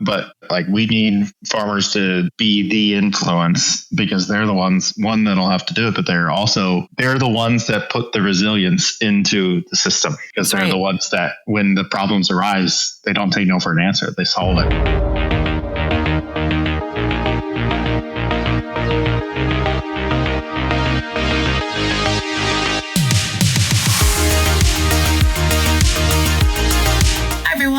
but like we need farmers to be the influence because they're the ones, one, that'll have to do it, but they're the ones that put the resilience into the system because they're the ones that when the problems arise, they don't take no for an answer. They solve it.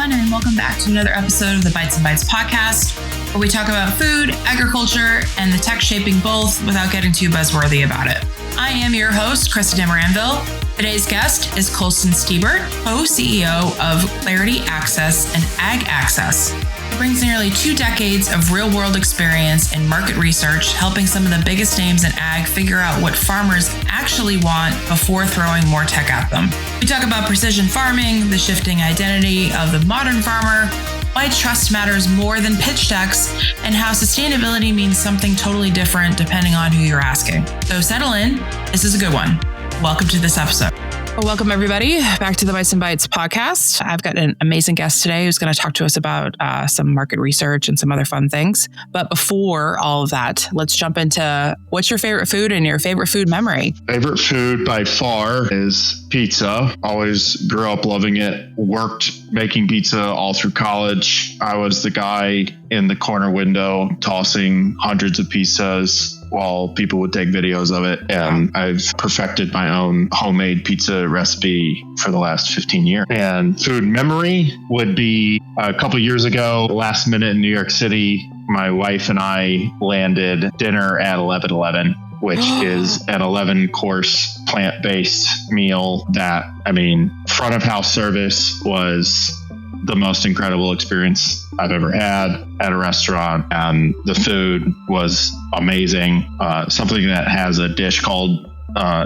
And welcome back to another episode of the Bites and Bites podcast, where we talk about food, agriculture, and the tech shaping both without getting too buzzworthy about it. I am your host, Krista Demoranville. Today's guest is Colson Steber, co-CEO of Clarity Access and AgAccess. He brings nearly 2 decades of real-world experience in market research, helping some of the biggest names in ag figure out what farmers actually want before throwing more tech at them. We talk about precision farming, the shifting identity of the modern farmer, why trust matters more than pitch decks, and how sustainability means something totally different depending on who you're asking. So settle in. This is a good one. Welcome to this episode. Well, welcome everybody back to the Bites and Bites podcast. I've got an amazing guest today who's going to talk to us about some market research and some other fun things. But before all of that, let's jump into what's your favorite food and your favorite food memory? Favorite food by far is pizza. Always grew up loving it. Worked making pizza all through college. I was the guy in the corner window tossing hundreds of pizzas while people would take videos of it. And I've perfected my own homemade pizza recipe for the last 15 years. And food memory would be a couple years ago, last minute in New York City, my wife and I landed dinner at 1111, which is an 11-course plant-based meal that, front of house service was the most incredible experience I've ever had at a restaurant. And the food was amazing. Something that has a dish called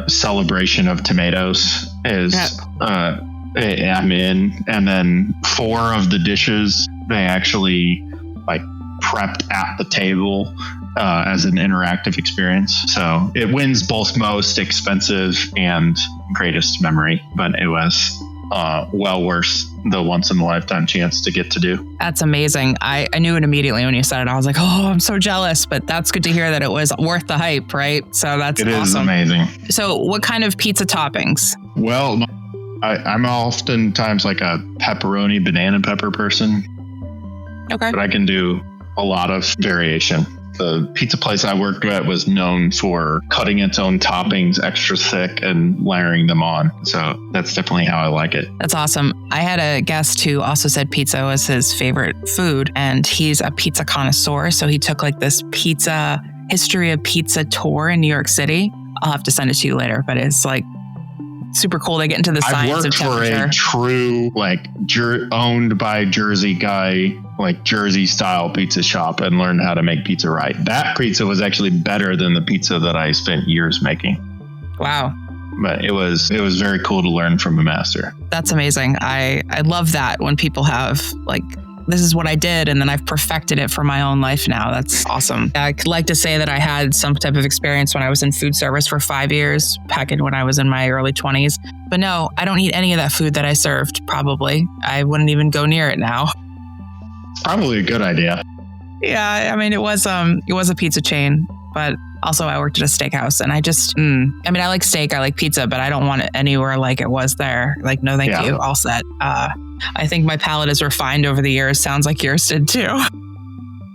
Celebration of Tomatoes is I'm in. And then 4 of the dishes they actually prepped at the table as an interactive experience. So it wins both most expensive and greatest memory, but it was well worth the once in a lifetime chance to get to do. That's amazing. I knew it immediately when you said it. I was like, oh, I'm so jealous, but that's good to hear that it was worth the hype, right? So that's awesome. It is amazing. So what kind of pizza toppings? Well, I'm oftentimes like a pepperoni banana pepper person. Okay. But I can do a lot of variation. The pizza place I worked at was known for cutting its own toppings extra thick and layering them on. So that's definitely how I like it. That's awesome. I had a guest who also said pizza was his favorite food, and he's a pizza connoisseur. So he took this pizza history of pizza tour in New York City. I'll have to send it to you later, but it's super cool to get into the science of temperature. I've worked for a true owned by Jersey guy, Jersey style pizza shop, and learned how to make pizza right. That pizza was actually better than the pizza that I spent years making. Wow. But it was very cool to learn from a master. That's amazing. I love that when people have this is what I did, and then I've perfected it for my own life now. That's awesome. I'd like to say that I had some type of experience when I was in food service for 5 years, back in when I was in my early 20s. But no, I don't eat any of that food that I served, probably. I wouldn't even go near it now. It's probably a good idea. Yeah, it was a pizza chain, but also I worked at a steakhouse, and I just, I like steak, I like pizza, but I don't want it anywhere like it was there. No, thank you. All set. I think my palate has refined over the years. Sounds like yours did too.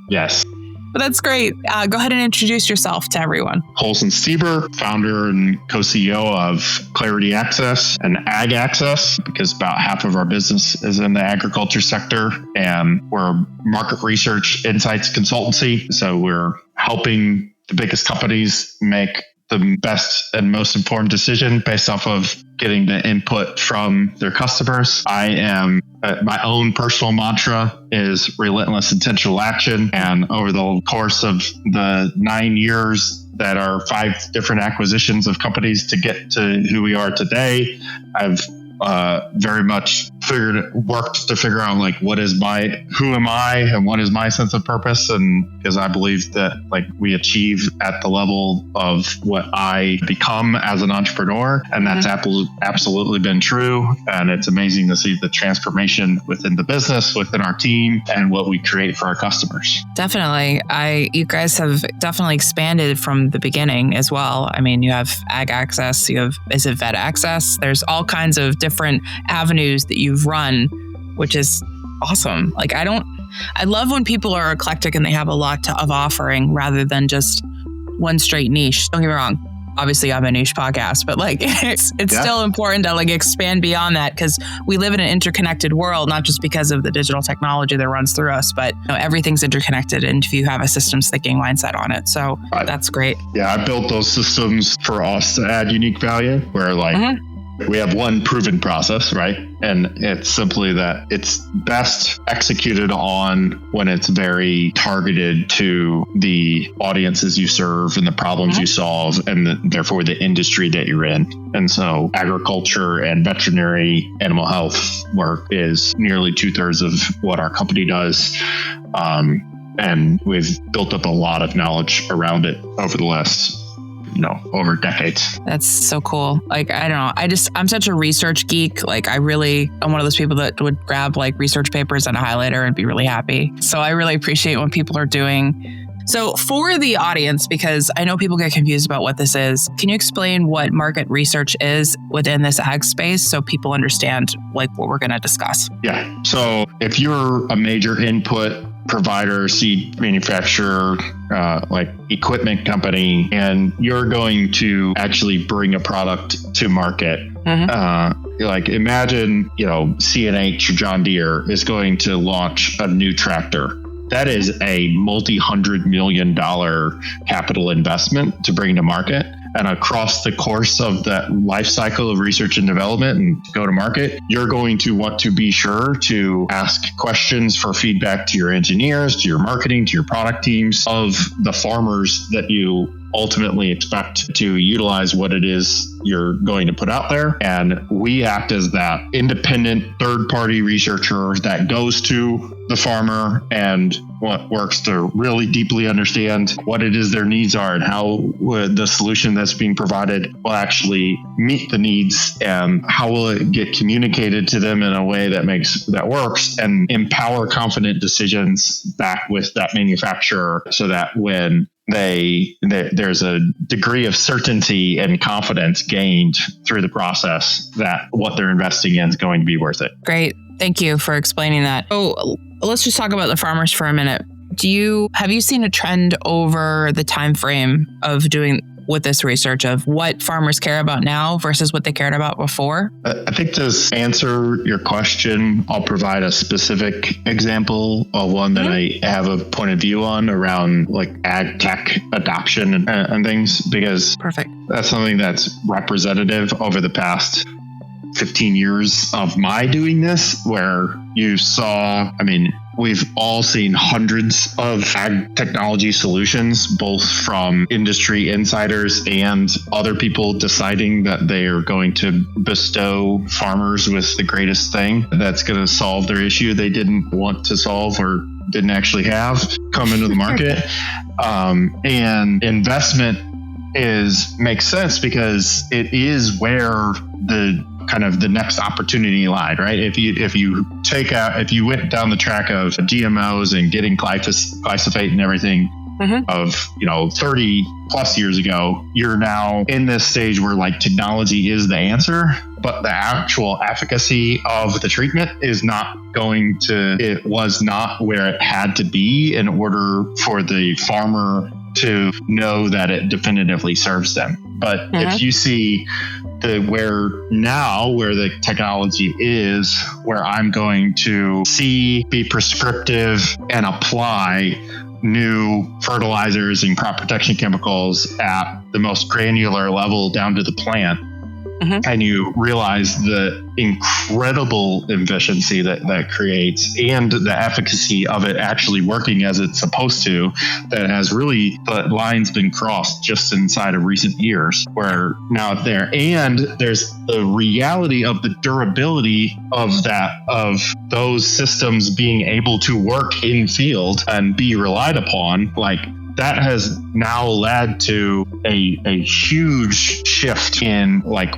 Yes. But that's great. Go ahead and introduce yourself to everyone. Colson Steber, founder and co-CEO of Clarity Access and AgAccess, because about half of our business is in the agriculture sector, and we're a market research insights consultancy. So we're helping the biggest companies make the best and most informed decision based off of getting the input from their customers. I am, my own personal mantra is relentless intentional action. And over the course of the 9 years that are 5 different acquisitions of companies to get to who we are today, I've very much worked to figure out like who am I and what is my sense of purpose, and because I believe that like we achieve at the level of what I become as an entrepreneur, and that's absolutely been true. And it's amazing to see the transformation within the business, within our team, and what we create for our customers. Definitely. You guys have definitely expanded from the beginning as well. I mean, you have Ag Access, is it Vet Access? There's all kinds of different avenues that you've run, which is awesome. Like, I love when people are eclectic and they have a lot of offering rather than just one straight niche. Don't get me wrong. Obviously, I'm a niche podcast, but like it's still important to like expand beyond that, because we live in an interconnected world, not just because of the digital technology that runs through us, but everything's interconnected. And if you have a systems thinking mindset on it, so that's great. Yeah, I built those systems for us to add unique value, where like we have one proven process, right? And it's simply that it's best executed on when it's very targeted to the audiences you serve and the problems you solve, and therefore the industry that you're in. And so agriculture and veterinary animal health work is nearly 2/3 of what our company does. And we've built up a lot of knowledge around it over the last over decades. That's so cool. Like, I don't know. I'm such a research geek. Like, I'm one of those people that would grab like research papers and a highlighter and be really happy. So I really appreciate what people are doing. So for the audience, because I know people get confused about what this is, can you explain what market research is within this ag space so people understand like what we're going to discuss? Yeah. So if you're a major input provider, seed manufacturer, like equipment company, and you're going to actually bring a product to market, like imagine, CNH or John Deere is going to launch a new tractor. That is a multi-$100 million capital investment to bring to market. And across the course of that life cycle of research and development and go to market, you're going to want to be sure to ask questions for feedback to your engineers, to your marketing, to your product teams of the farmers that you ultimately expect to utilize what it is you're going to put out there. And we act as that independent third-party researcher that goes to the farmer and what works to really deeply understand what it is their needs are and how the solution that's being provided will actually meet the needs, and how will it get communicated to them in a way that works and empower confident decisions back with that manufacturer, so that when there's a degree of certainty and confidence gained through the process that what they're investing in is going to be worth it. Great. Thank you for explaining that. Oh, let's just talk about the farmers for a minute. Have you seen a trend over the time frame of doing with this research of what farmers care about now versus what they cared about before? I think to answer your question, I'll provide a specific example of one that I have a point of view on around like AgTech adoption and things, because that's something that's representative over the past 15 years of my doing this, where you saw, we've all seen hundreds of ag technology solutions, both from industry insiders and other people deciding that they are going to bestow farmers with the greatest thing that's going to solve their issue they didn't want to solve or didn't actually have come into the market. And investment makes sense because it is where the next opportunity lied, right? If you went down the track of GMOs and getting glyphosate and everything of 30 plus years ago, you're now in this stage where like technology is the answer, but the actual efficacy of the treatment it was not where it had to be in order for the farmer to know that it definitively serves them. But if you see where the technology is, where I'm going to be prescriptive and apply new fertilizers and crop protection chemicals at the most granular level down to the plant, and you realize the incredible efficiency that creates and the efficacy of it actually working as it's supposed to, that has really, the lines been crossed just inside of recent years, where now it's there. And there's the reality of the durability of those systems being able to work in field and be relied upon. Like, that has now led to a huge shift in like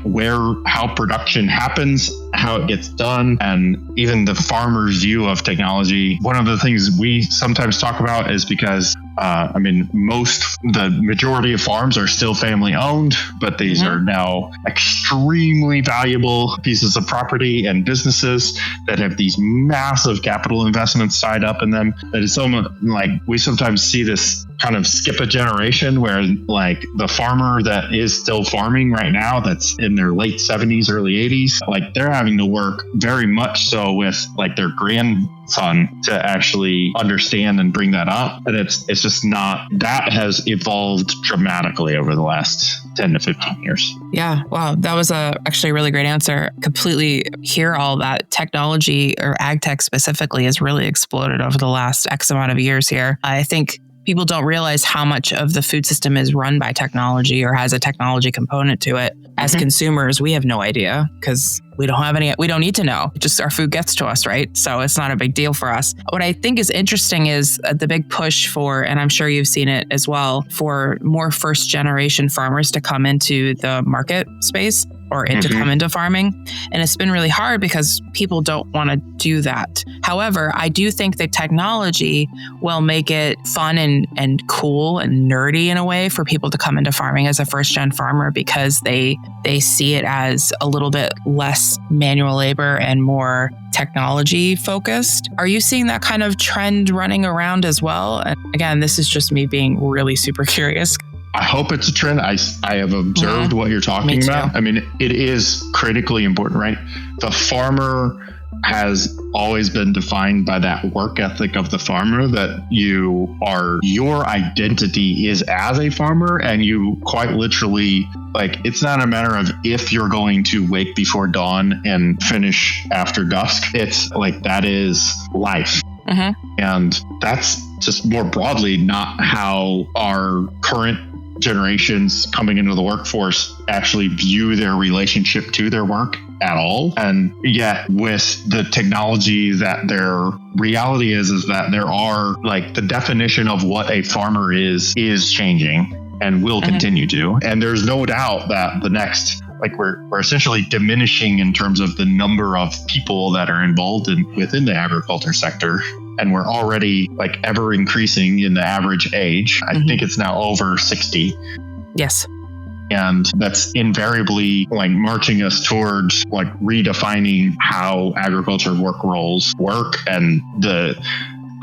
how production happens, how it gets done, and even the farmer's view of technology. One of the things we sometimes talk about is because the majority of farms are still family owned, but these are now extremely valuable pieces of property and businesses that have these massive capital investments tied up in them. That is so much, like, we sometimes see this kind of skip a generation where like the farmer that is still farming right now, that's in their late 70s, early 80s, like they're having to work very much so with like their grandson to actually understand and bring that up. And it's just not, that has evolved dramatically over the last 10 to 15 years. Yeah. Wow. That was actually a really great answer. Completely hear all that. Technology, or AgTech specifically, has really exploded over the last X amount of years here. I think people don't realize how much of the food system is run by technology or has a technology component to it. As consumers, we have no idea because we don't need to know. Just our food gets to us, right? So it's not a big deal for us. What I think is interesting is the big push for, and I'm sure you've seen it as well, for more first generation farmers to come into the market space or to come into farming. And it's been really hard because people don't want to do that. However, I do think that technology will make it fun and cool and nerdy in a way for people to come into farming as a first gen farmer, because they see it as a little bit less manual labor and more technology focused. Are you seeing that kind of trend running around as well? And again, this is just me being really super curious. I hope it's a trend. I have observed what you're talking about. I mean, it is critically important, right? The farmer has always been defined by that work ethic of the farmer, that your identity is as a farmer, and you quite literally, like, it's not a matter of if you're going to wake before dawn and finish after dusk. It's like, that is life. And that's just more broadly not how our current generations coming into the workforce actually view their relationship to their work at all. And yet with the technology, that their reality is that there are, like, the definition of what a farmer is changing and will continue to. And there's no doubt that the next, like, we're essentially diminishing in terms of the number of people that are involved within the agriculture sector. And we're already, like, ever increasing in the average age. I think it's now over 60. Yes. And that's invariably, like, marching us towards, like, redefining how agriculture work roles work. And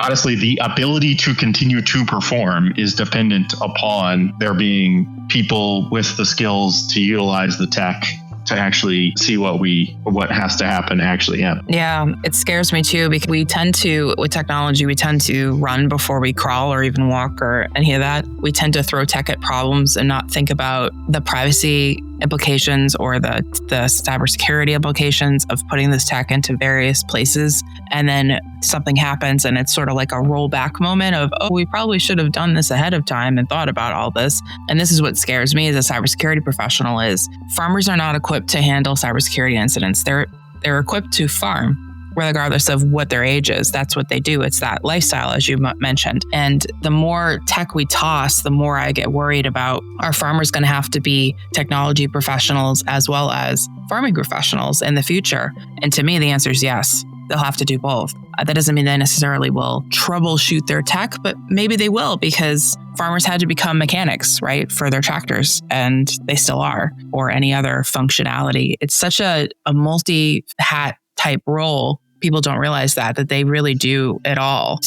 honestly, the ability to continue to perform is dependent upon there being people with the skills to utilize the tech to actually see what has to happen actually happen. Yeah, it scares me too, because with technology, we tend to run before we crawl or even walk or any of that. We tend to throw tech at problems and not think about the privacy implications or the cybersecurity implications of putting this tech into various places. And then something happens and it's sort of like a rollback moment of, oh, we probably should have done this ahead of time and thought about all this. And this is what scares me as a cybersecurity professional: is farmers are not equipped to handle cybersecurity incidents. They're equipped to farm, regardless of what their age is. That's what they do. It's that lifestyle, as you mentioned. And the more tech we toss, the more I get worried about, are farmers going to have to be technology professionals as well as farming professionals in the future? And to me, the answer is yes. They'll have to do both. That doesn't mean they necessarily will troubleshoot their tech, but maybe they will, because farmers had to become mechanics, right, for their tractors, and they still are, or any other functionality. It's such a multi-hat type role. People don't realize that they really do it all,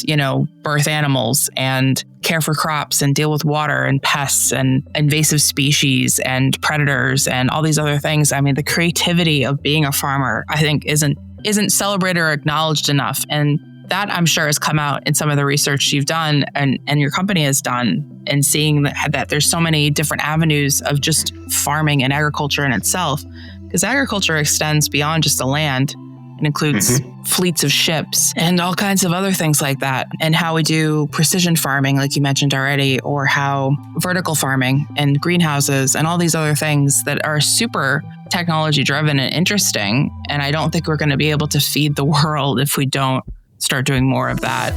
birth animals and care for crops and deal with water and pests and invasive species and predators and all these other things. I mean, the creativity of being a farmer, I think, isn't celebrated or acknowledged enough. And that, I'm sure, has come out in some of the research you've done and your company has done. and seeing that there's so many different avenues of just farming and agriculture in itself, because agriculture extends beyond just the land. It includes fleets of ships and all kinds of other things like that. And how we do precision farming, like you mentioned already, or how vertical farming and greenhouses and all these other things that are super technology driven and interesting. And I don't think we're going to be able to feed the world if we don't start doing more of that.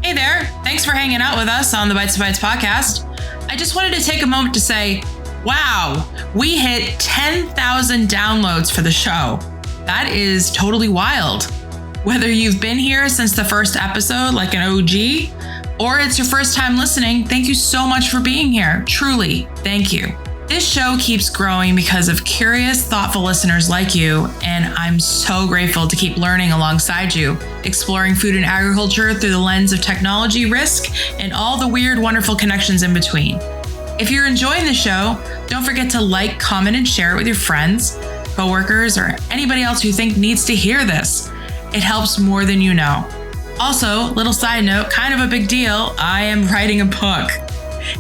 Hey there. Thanks for hanging out with us on the Bites to Bites podcast. I just wanted to take a moment to say, wow, we hit 10,000 downloads for the show. That is totally wild. Whether you've been here since the first episode, like an OG, or it's your first time listening, thank you so much for being here. Truly, thank you. This show keeps growing because of curious, thoughtful listeners like you, and I'm so grateful to keep learning alongside you, exploring food and agriculture through the lens of technology, risk, and all the weird, wonderful connections in between. If you're enjoying the show, don't forget to like, comment, and share it with your friends, coworkers, or anybody else you think needs to hear this. It helps more than you know. Also, little side note, kind of a big deal, I am writing a book.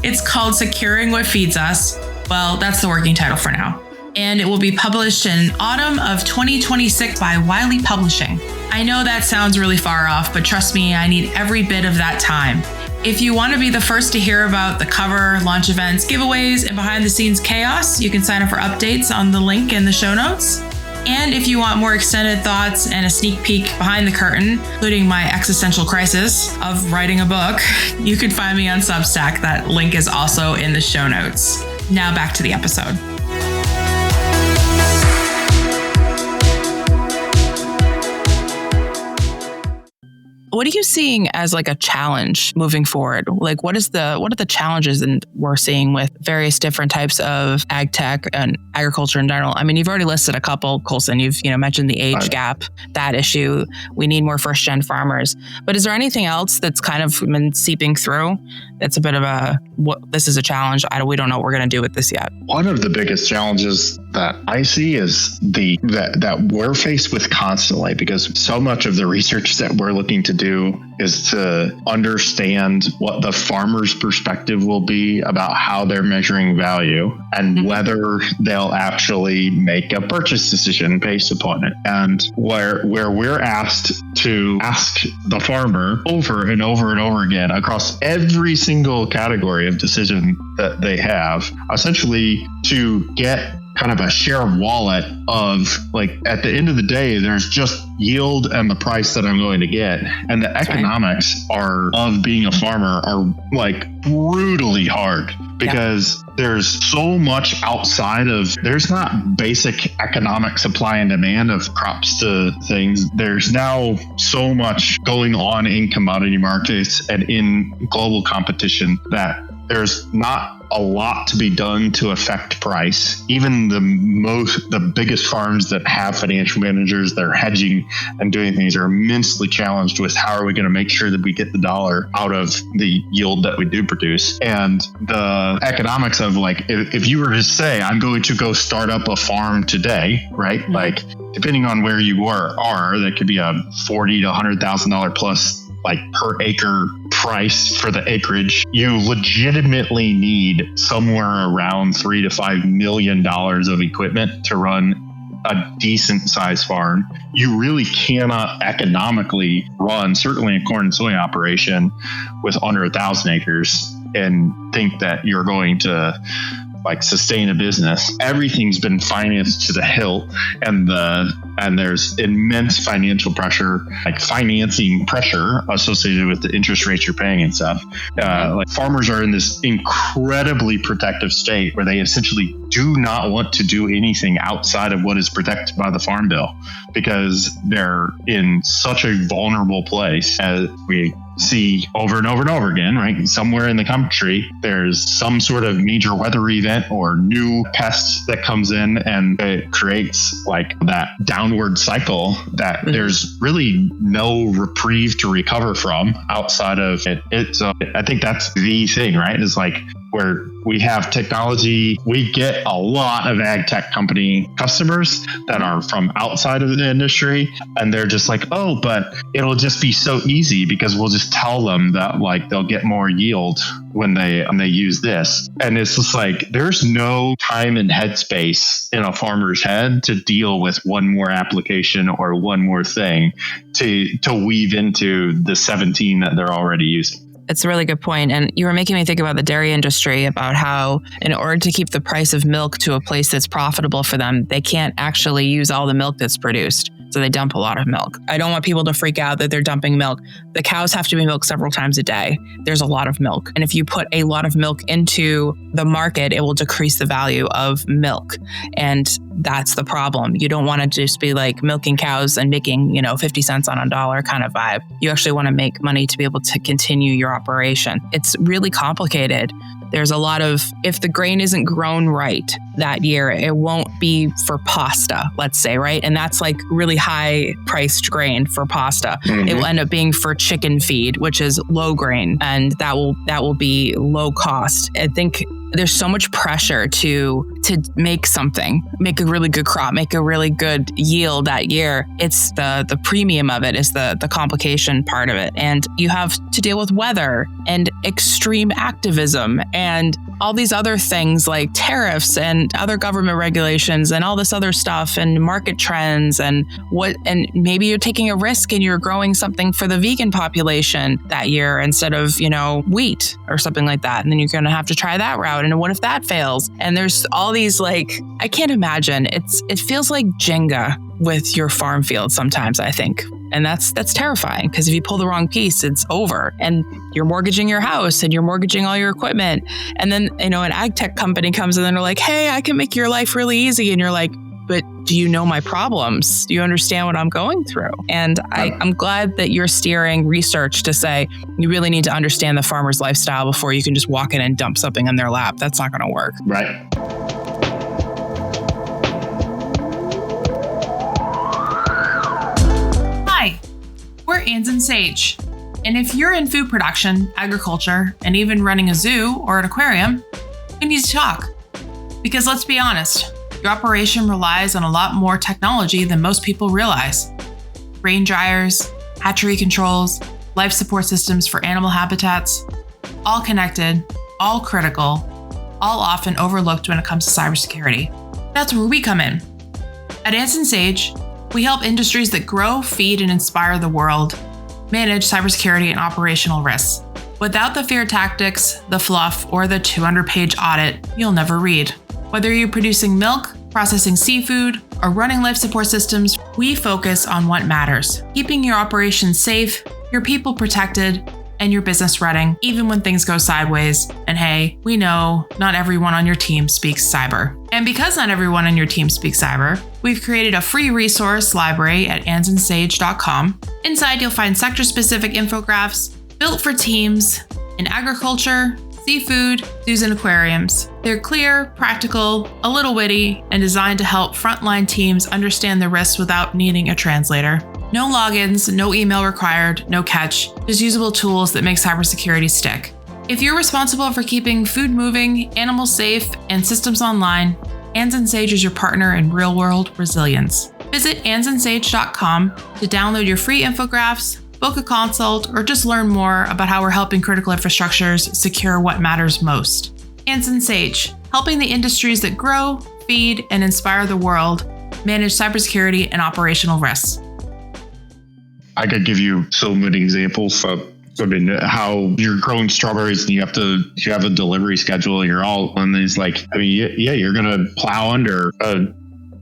It's called Securing What Feeds Us. Well, that's the working title for now. And it will be published in autumn of 2026 by Wiley Publishing. I know that sounds really far off, but trust me, I need every bit of that time. If you want to be the first to hear about the cover, launch events, giveaways, and behind the scenes chaos, you can sign up for updates on the link in the show notes. And if you want more extended thoughts and a sneak peek behind the curtain, including my existential crisis of writing a book, you can find me on Substack. That link is also in the show notes. Now back to the episode. What are you seeing as like a challenge moving forward? Like what are the challenges we're seeing with various different types of ag tech and agriculture in general? I mean, you've already listed a couple, Colson. You've mentioned the age gap, that issue. We need more first gen farmers. But is there anything else that's kind of been seeping through? That's a bit of this is a challenge. We don't know what we're going to do with this yet. One of the biggest challenges that I see is that we're faced with constantly, because so much of the research that we're looking to do is to understand what the farmer's perspective will be about how they're measuring value and whether they'll actually make a purchase decision based upon it. And where we're asked to ask the farmer over and over and over again across every single category of decision that they have, essentially to get kind of a share of wallet of, like, at the end of the day, there's just yield and the price that I'm going to get. And the economics of being a farmer are like brutally hard, because there's so much outside of, there's not basic economic supply and demand of crops to things. There's now so much going on in commodity markets and in global competition that there's not a lot to be done to affect price. Even the biggest farms that have financial managers that are hedging and doing things are immensely challenged with how are we going to make sure that we get the dollar out of the yield that we do produce. And the economics of, like, if you were to say, I'm going to go start up a farm today, right? Mm-hmm. Like, depending on where you are, that could be a $40,000 to $100,000 plus, like, per acre price for the acreage. You legitimately need somewhere around $3 to $5 million of equipment to run a decent sized farm. You really cannot economically run, certainly a corn and soy operation, with under 1,000 acres and think that you're going to, like, sustain a business. Everything's been financed to the hilt, and there's immense financial pressure, like financing pressure associated with the interest rates you're paying and stuff. Like, farmers are in this incredibly protective state where they essentially do not want to do anything outside of what is protected by the Farm Bill, because they're in such a vulnerable place, as we see over and over and over again, right? Somewhere in the country, there's some sort of major weather event or new pest that comes in, and it creates, like, that downward cycle that there's really no reprieve to recover from outside of it. I think that's the thing, right? Is, like, where we have technology. We get a lot of AgTech company customers that are from outside of the industry, and they're just like, oh, but it'll just be so easy because we'll just tell them that like they'll get more yield when they use this. And it's just like, there's no time and headspace in a farmer's head to deal with one more application or one more thing to weave into the 17 that they're already using. It's a really good point. And you were making me think about the dairy industry, about how in order to keep the price of milk to a place that's profitable for them, they can't actually use all the milk that's produced. So they dump a lot of milk. I don't want people to freak out that they're dumping milk. The cows have to be milked several times a day. There's a lot of milk. And if you put a lot of milk into the market, it will decrease the value of milk. And that's the problem. You don't want to just be like milking cows and making, 50 cents on a dollar kind of vibe. You actually want to make money to be able to continue your operation. It's really complicated. There's a lot of, if the grain isn't grown right that year, it won't be for pasta, let's say, right? And that's like really high priced grain for pasta. Mm-hmm. It will end up being for chicken feed, which is low grain, and that will be low cost. I think there's so much pressure to make something, make a really good crop, make a really good yield that year. It's the premium of it is the complication part of it. And you have to deal with weather and extreme activism and all these other things like tariffs and other government regulations and all this other stuff and market trends and maybe you're taking a risk and you're growing something for the vegan population that year instead of, wheat or something like that. And then you're going to have to try that route. And what if that fails? And there's all these I can't imagine. It feels like Jenga with your farm field sometimes, I think. And that's terrifying because if you pull the wrong piece, it's over. And you're mortgaging your house and you're mortgaging all your equipment. And then, an AgTech company comes in and they're like, hey, I can make your life really easy. And you're like, but do you know my problems? Do you understand what I'm going through? And I'm glad that you're steering research to say you really need to understand the farmer's lifestyle before you can just walk in and dump something in their lap. That's not going to work. Right. Hi, we're Ann Sage. And if you're in food production, agriculture, and even running a zoo or an aquarium, we need to talk. Because let's be honest, your operation relies on a lot more technology than most people realize. Grain dryers, hatchery controls, life support systems for animal habitats, all connected, all critical, all often overlooked when it comes to cybersecurity. That's where we come in. At Ann Sage, we help industries that grow, feed, and inspire the world manage cybersecurity and operational risks without the fear tactics, the fluff, or the 200-page audit you'll never read. Whether you're producing milk, processing seafood, or running life support systems, we focus on what matters, keeping your operation safe, your people protected, and your business running, even when things go sideways. And hey, we know not everyone on your team speaks cyber. And because not everyone on your team speaks cyber, we've created a free resource library at annsage.com. Inside, you'll find sector-specific infographics built for teams in agriculture, seafood, zoos, and aquariums. They're clear, practical, a little witty, and designed to help frontline teams understand the risks without needing a translator. No logins, no email required, no catch, just usable tools that make cybersecurity stick. If you're responsible for keeping food moving, animals safe, and systems online, Ann Sage is your partner in real-world resilience. Visit annsage.com to download your free infographics, book a consult, or just learn more about how we're helping critical infrastructures secure what matters most. Ann Sage, helping the industries that grow, feed, and inspire the world manage cybersecurity and operational risks. I could give you so many examples of how you're growing strawberries and you have a delivery schedule and you're all on these you're going to plow under a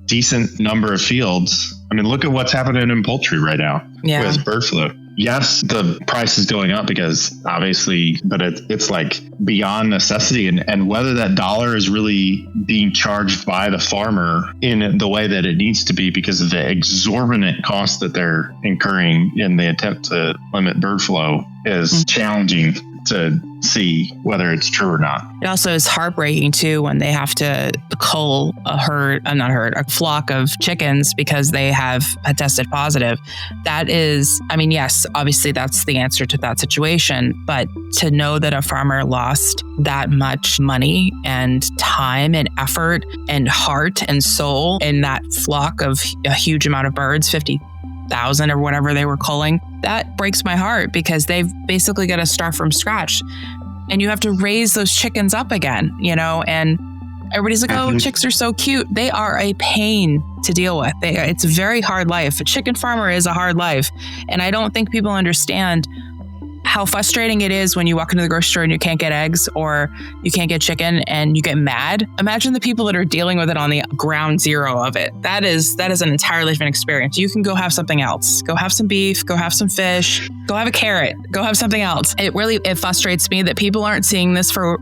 decent number of fields. Look at what's happening in poultry right now with bird flu. Yes, the price is going up because obviously, but it's like beyond necessity and whether that dollar is really being charged by the farmer in the way that it needs to be because of the exorbitant costs that they're incurring in the attempt to limit bird flu is challenging to see whether it's true or not. It also is heartbreaking too when they have to cull a flock of chickens because they have tested positive. That is, I mean, yes, obviously that's the answer to that situation, but to know that a farmer lost that much money and time and effort and heart and soul in that flock of a huge amount of birds, 50,000 or whatever they were culling, that breaks my heart because they've basically got to start from scratch. And you have to raise those chickens up again, and everybody's like, oh, chicks are so cute. They are a pain to deal with. It's a very hard life. A chicken farmer is a hard life. And I don't think people understand how frustrating it is when you walk into the grocery store and you can't get eggs or you can't get chicken and you get mad. Imagine the people that are dealing with it on the ground zero of it. That is an entirely different experience. You can go have something else. Go have some beef, go have some fish, go have a carrot, go have something else. It frustrates me that people aren't seeing this for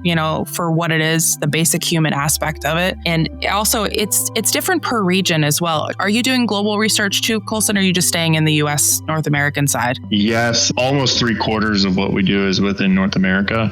what it is, the basic human aspect of it. And also it's different per region as well. Are you doing global research too, Colson, or are you just staying in the US, North American side? Yes, almost 3/4 of what we do is within North America.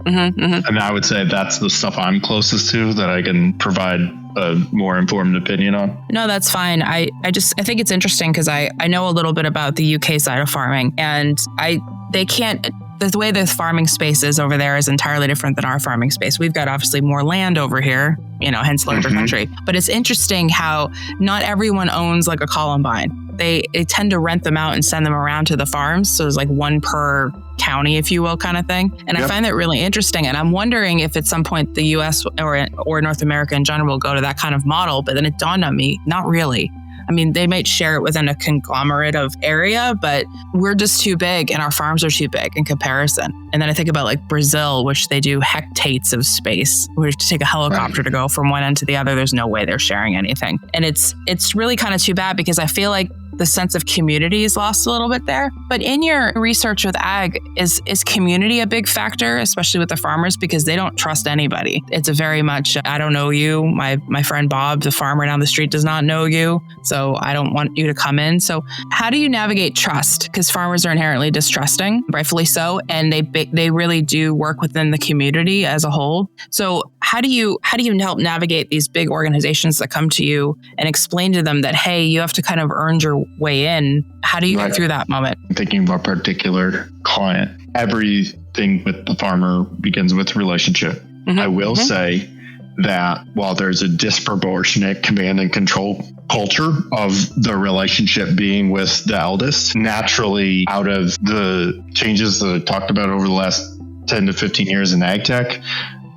And I would say that's the stuff I'm closest to that I can provide a more informed opinion on. No, that's fine. I think it's interesting because I know a little bit about the UK side of farming, and the way the farming space is over there is entirely different than our farming space. We've got obviously more land over here, hence larger country. But it's interesting how not everyone owns like a Columbine. They tend to rent them out and send them around to the farms. So it's like one per county, if you will, kind of thing. And I find that really interesting. And I'm wondering if at some point the US or North America in general will go to that kind of model. But then it dawned on me, not really. I mean, they might share it within a conglomerate of area, but we're just too big and our farms are too big in comparison. And then I think about like Brazil, which they do hectares of space. We have to take a helicopter to go from one end to the other. There's no way they're sharing anything. And it's really kind of too bad because I feel like the sense of community is lost a little bit there. But in your research with ag, is community a big factor, especially with the farmers, because they don't trust anybody? It's a very much, I don't know you. My friend Bob, the farmer down the street, does not know you. So I don't want you to come in. So how do you navigate trust? Because farmers are inherently distrusting, rightfully so. And they really do work within the community as a whole. So how do you help navigate these big organizations that come to you and explain to them that, hey, you have to kind of earn your way in? How do you get through that moment? Thinking of a particular client, everything with the farmer begins with relationship. I will say that while there's a disproportionate command and control culture of the relationship being with the eldest, naturally out of the changes that I talked about over the last 10 to 15 years in AgTech,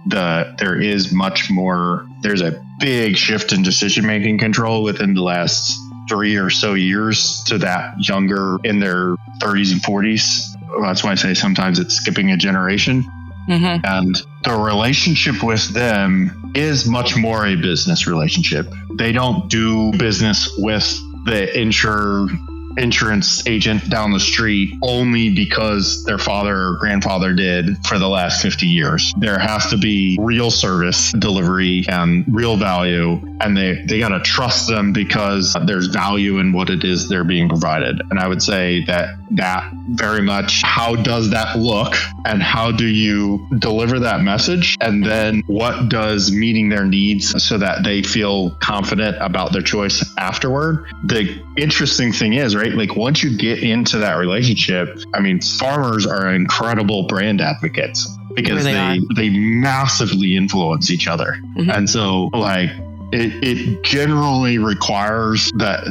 there is much more, there's a big shift in decision-making control within the last 3 or so years to that younger in their 30s and 40s. That's why I say sometimes it's skipping a generation. And the relationship with them is much more a business relationship. They don't do business with the insurance agent down the street only because their father or grandfather did for the last 50 years. There has to be real service delivery and real value, and they got to trust them because there's value in what it is they're being provided. And I would say that very much, how does that look and how do you deliver that message? And then what does meeting their needs so that they feel confident about their choice afterward? The interesting thing is, right, like once you get into that relationship, I mean, farmers are incredible brand advocates because they massively influence each other. And so like it generally requires that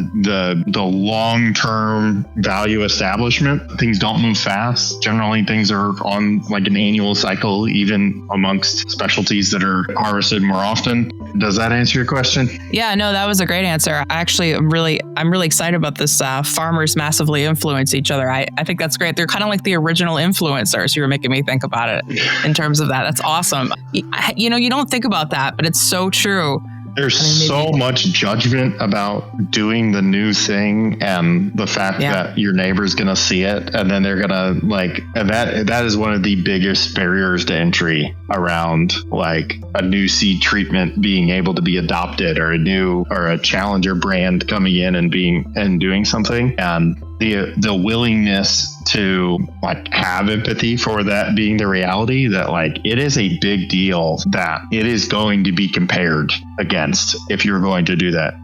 the long-term value establishment. Things don't move fast. Generally, things are on like an annual cycle, even amongst specialties that are harvested more often. Does that answer your question? Yeah, no, that was a great answer. I'm really excited about this. Farmers massively influence each other. I think that's great. They're kind of like the original influencers. You were making me think about it in terms of that. That's awesome. You don't think about that, but it's so true. There's so much judgment about doing the new thing and the fact that your neighbor's going to see it and then they're going to and that is one of the biggest barriers to entry around like a new seed treatment being able to be adopted or a challenger brand coming in and doing something. And the willingness to like have empathy for that being the reality, that like it is a big deal that it is going to be compared against if you're going to do that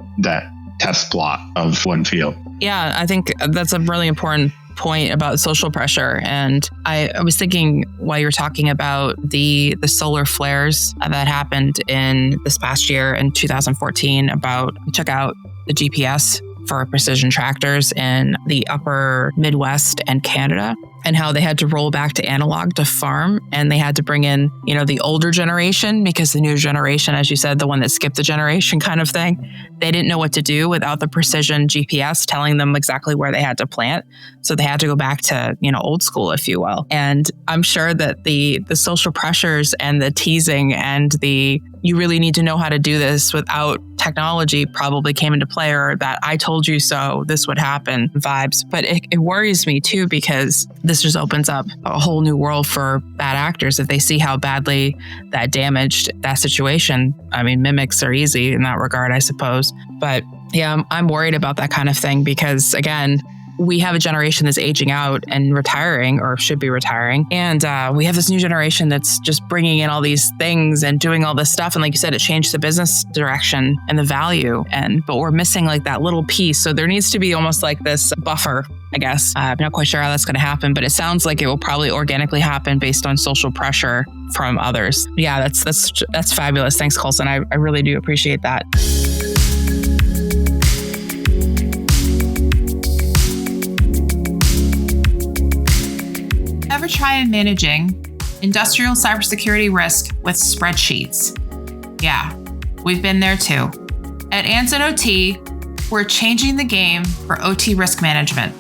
test plot of one field. Yeah, I think that's a really important point about social pressure. And I was thinking while you were talking about the solar flares that happened in this past year in 2014, about we took out the GPS for precision tractors in the upper Midwest and Canada, and how they had to roll back to analog to farm, and they had to bring in, the older generation, because the new generation, as you said, the one that skipped the generation kind of thing, they didn't know what to do without the precision GPS telling them exactly where they had to plant. So they had to go back to, old school, if you will. And I'm sure that the social pressures and the teasing and you really need to know how to do this without technology probably came into play, or that I told you so, this would happen vibes. But it worries me too, because this just opens up a whole new world for bad actors if they see how badly that damaged that situation. I mean, mimics are easy in that regard, I suppose. But yeah, I'm worried about that kind of thing, because again, we have a generation that's aging out and retiring, or should be retiring. And we have this new generation that's just bringing in all these things and doing all this stuff. And like you said, it changed the business direction and the value. But we're missing like that little piece. So there needs to be almost like this buffer, I guess. I'm not quite sure how that's going to happen, but it sounds like it will probably organically happen based on social pressure from others. Yeah, that's fabulous. Thanks, Colson. I really do appreciate that. Ever tried managing industrial cybersecurity risk with spreadsheets? Yeah, we've been there too. At Anson OT, we're changing the game for OT risk management.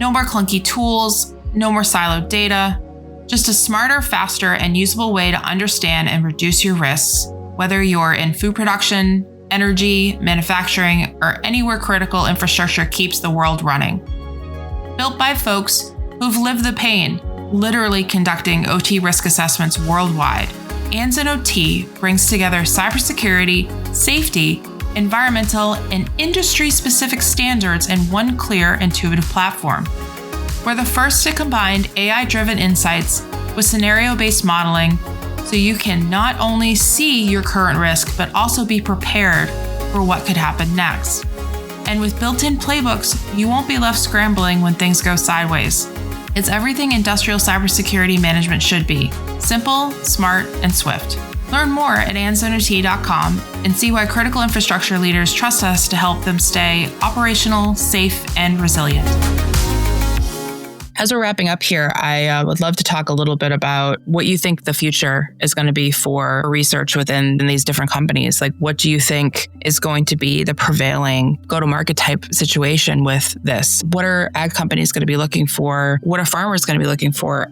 No more clunky tools, no more siloed data, just a smarter, faster, and usable way to understand and reduce your risks, whether you're in food production, energy, manufacturing, or anywhere critical infrastructure keeps the world running. Built by folks who've lived the pain, literally conducting OT risk assessments worldwide, Anson OT brings together cybersecurity, safety, environmental, and industry-specific standards in one clear, intuitive platform. We're the first to combine AI-driven insights with scenario-based modeling, so you can not only see your current risk, but also be prepared for what could happen next. And with built-in playbooks, you won't be left scrambling when things go sideways. It's everything industrial cybersecurity management should be: simple, smart, and swift. Learn more at ansonot.com and see why critical infrastructure leaders trust us to help them stay operational, safe, and resilient. As we're wrapping up here, I would love to talk a little bit about what you think the future is going to be for research within these different companies. Like, what do you think is going to be the prevailing go-to-market type situation with this? What are ag companies going to be looking for? What are farmers going to be looking for?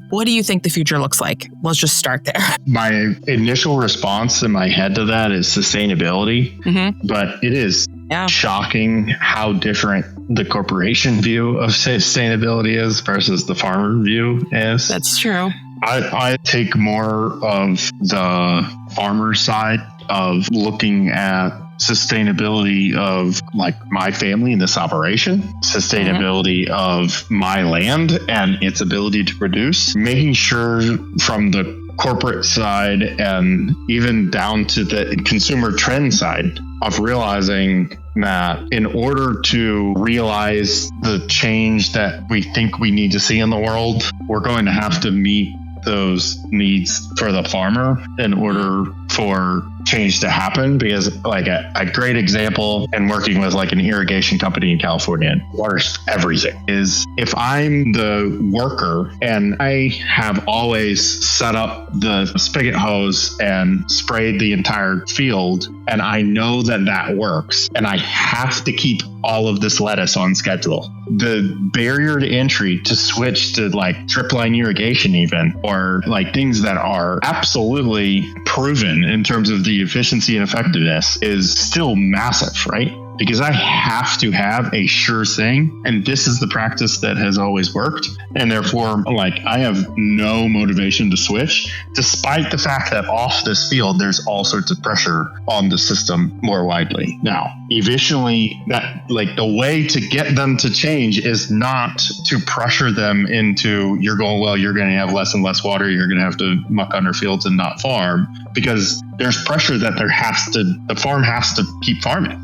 What do you think the future looks like? Let's just start there. My initial response in my head to that is sustainability, but it is shocking how different the corporation view of sustainability is versus the farmer view is. That's true. I take more of the farmer side of looking at sustainability of like my family in this operation, sustainability of my land and its ability to produce, making sure from the corporate side and even down to the consumer trend side of realizing that in order to realize the change that we think we need to see in the world, we're going to have to meet those needs for the farmer in order for change to happen. Because like a great example, and working with like an irrigation company in California, and water's everything, is if I'm the worker and I have always set up the spigot hose and sprayed the entire field, and I know that works, and I have to keep all of this lettuce on schedule, the barrier to entry to switch to like drip line irrigation even, or like things that are absolutely proven in terms of the efficiency and effectiveness, is still massive, right? because I have to have a sure thing. And this is the practice that has always worked. And therefore, like, I have no motivation to switch, despite the fact that off this field, there's all sorts of pressure on the system more widely. Now, eventually, that, like, the way to get them to change is not to pressure them into, you're going, well, you're going to have less and less water, you're going to have to muck under fields and not farm, because there's pressure that the farm has to keep farming.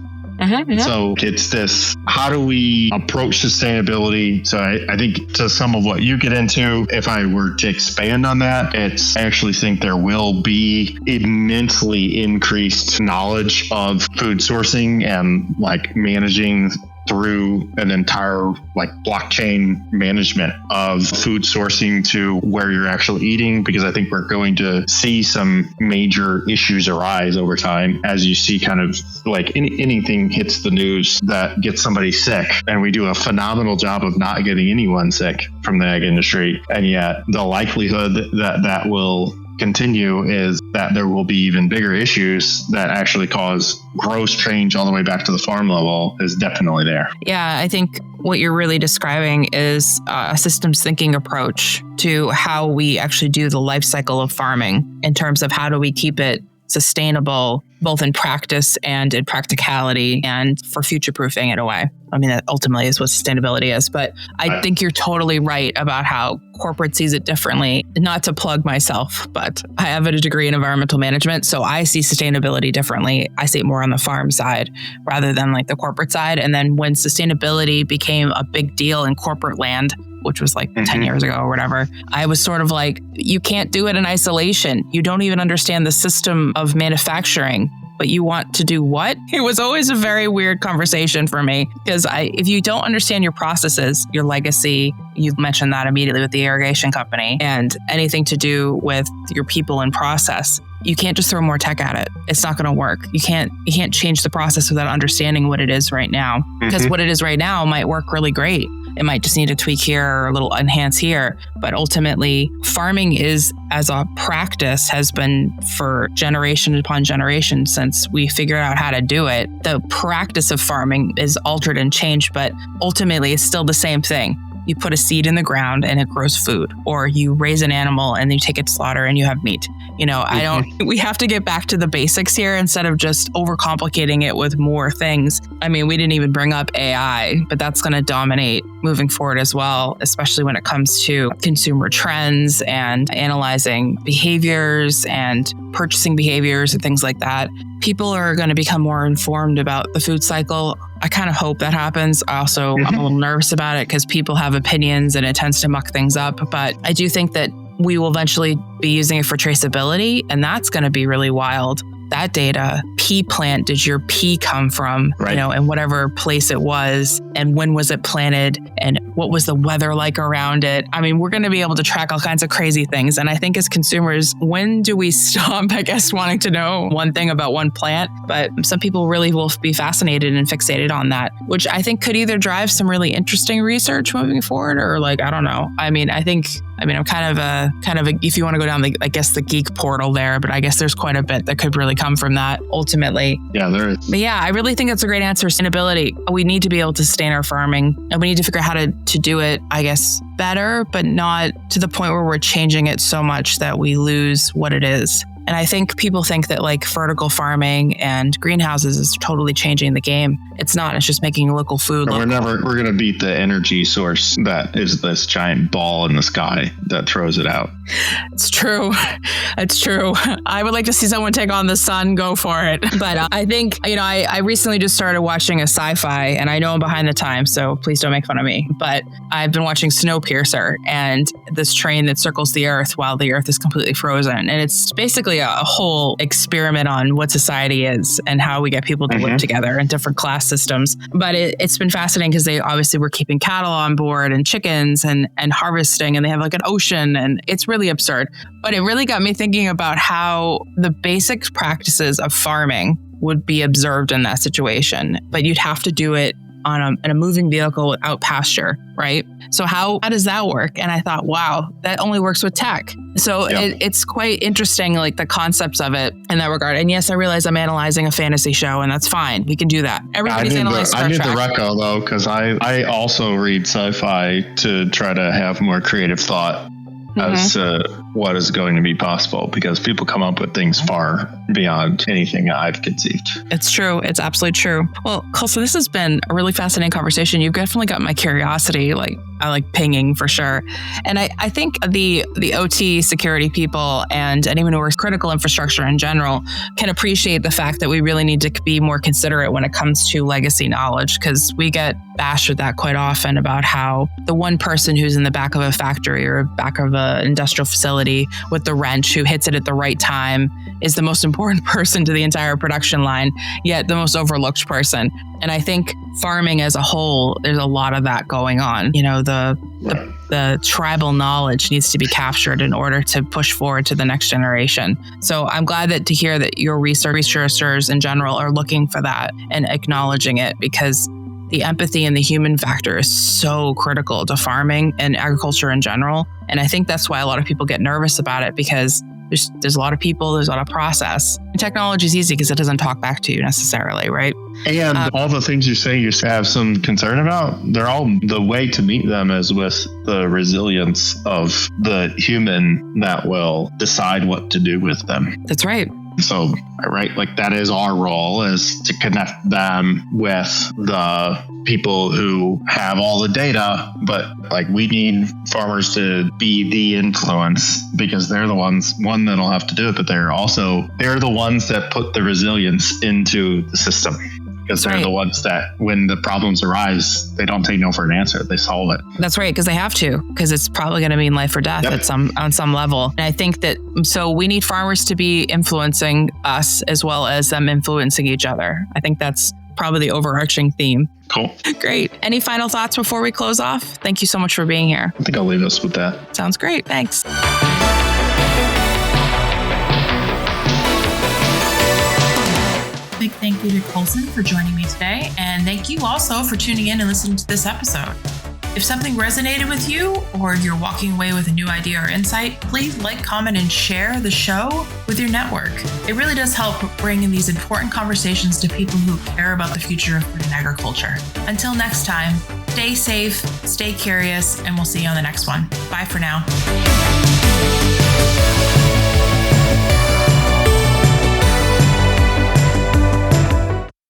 So it's this, how do we approach sustainability? So I think to some of what you get into, if I were to expand on that, I actually think there will be immensely increased knowledge of food sourcing and like managing through an entire like blockchain management of food sourcing to where you're actually eating, because I think we're going to see some major issues arise over time as you see kind of like anything hits the news that gets somebody sick, and we do a phenomenal job of not getting anyone sick from the ag industry. And yet the likelihood that will continue is that there will be even bigger issues that actually cause gross change all the way back to the farm level is definitely there. Yeah, I think what you're really describing is a systems thinking approach to how we actually do the life cycle of farming in terms of how do we keep it sustainable, both in practice and in practicality, and for future-proofing in a way. I mean, that ultimately is what sustainability is. But I think you're totally right about how corporate sees it differently. Not to plug myself, but I have a degree in environmental management, so I see sustainability differently. I see it more on the farm side rather than like the corporate side. And then when sustainability became a big deal in corporate land, which was like 10 years ago or whatever, I was sort of like, you can't do it in isolation. You don't even understand the system of manufacturing, but you want to do what? It was always a very weird conversation for me, because if you don't understand your processes, your legacy, you've mentioned that immediately with the irrigation company, and anything to do with your people and process, you can't just throw more tech at it. It's not going to work. You can't change the process without understanding what it is right now, because what it is right now might work really great. It might just need a tweak here or a little enhance here. But ultimately, farming is, as a practice, has been for generation upon generation since we figured out how to do it. The practice of farming is altered and changed, but ultimately it's still the same thing. You put a seed in the ground and it grows food, or you raise an animal and you take it to slaughter and you have meat. You know, we have to get back to the basics here instead of just overcomplicating it with more things. I mean, we didn't even bring up AI, but that's going to dominate moving forward as well, especially when it comes to consumer trends and analyzing behaviors and purchasing behaviors and things like that. People are going to become more informed about the food cycle. I kind of hope that happens. I'm a little nervous about it because people have opinions and it tends to muck things up. But I do think that we will eventually be using it for traceability, and that's going to be really wild. That data, pea plant, did your pea come from, right, in whatever place it was, and when was it planted, and what was the weather like around it? I mean, we're going to be able to track all kinds of crazy things. And I think as consumers, when do we stop, wanting to know one thing about one plant? But some people really will be fascinated and fixated on that, which I think could either drive some really interesting research moving forward, or I don't know. I'm kind of a, if you want to go down the geek portal there, but I guess there's quite a bit that could really come from that ultimately. Yeah, there is. But yeah, I really think that's a great answer. Sustainability. We need to be able to sustain our farming, and we need to figure out how to do it, I guess, better, but not to the point where we're changing it so much that we lose what it is. And I think people think that vertical farming and greenhouses is totally changing the game. It's not. It's just making local food. We're going to beat the energy source that is this giant ball in the sky that throws it out. It's true. It's true. I would like to see someone take on the sun. Go for it. But I think, I recently just started watching a sci-fi, and I know I'm behind the times, so please don't make fun of me. But I've been watching Snowpiercer, and this train that circles the Earth while the Earth is completely frozen. And it's basically a whole experiment on what society is and how we get people to live together in different class systems. But it's been fascinating because they obviously were keeping cattle on board and chickens and harvesting, and they have an ocean, and it's really absurd. But it really got me thinking about how the basic practices of farming would be observed in that situation. But you'd have to do it in a moving vehicle without pasture, right? So how does that work? And I thought, wow, that only works with tech. So it's quite interesting, like the concepts of it in that regard. And yes, I realize I'm analyzing a fantasy show, and that's fine. We can do that. Everybody's analyzing Star Trek. I need the reco though, because I also read sci-fi to try to have more creative thought as to what is going to be possible, because people come up with things far beyond anything I've conceived. It's true. It's absolutely true. Well, Colson, this has been a really fascinating conversation. You've definitely got my curiosity, I like pinging for sure. And I think the OT security people and anyone who works critical infrastructure in general can appreciate the fact that we really need to be more considerate when it comes to legacy knowledge, because we get bashed with that quite often about how the one person who's in the back of a factory or back of an industrial facility with the wrench who hits it at the right time is the most important person to the entire production line, yet the most overlooked person. And I think farming as a whole, there's a lot of that going on. The tribal knowledge needs to be captured in order to push forward to the next generation. So I'm glad to hear that your researchers in general are looking for that and acknowledging it, because the empathy and the human factor is so critical to farming and agriculture in general. And I think that's why a lot of people get nervous about it, because there's a lot of people, there's a lot of process. And technology is easy because it doesn't talk back to you necessarily, right? And all the things you say you have some concern about, they're all, the way to meet them is with the resilience of the human that will decide what to do with them. That's right. So, right, that is our role, is to connect them with the people who have all the data, but we need farmers to be the influence, because they're the ones, that'll have to do it, but they're the ones that put the resilience into the system. Because they're the ones that, when the problems arise, they don't take no for an answer. They solve it. That's right, because they have to, because it's probably going to mean life or death on some level. And I think that, so we need farmers to be influencing us as well as them influencing each other. I think that's probably the overarching theme. Cool. Great. Any final thoughts before we close off? Thank you so much for being here. I think I'll leave us with that. Sounds great. Thanks. Big thank you to Colson for joining me today, and thank you also for tuning in and listening to this episode. If something resonated with you, or you're walking away with a new idea or insight, please comment, and share the show with your network. It really does help bring in these important conversations to people who care about the future of food and agriculture. Until next time, stay safe, stay curious, and we'll see you on the next one. Bye for now.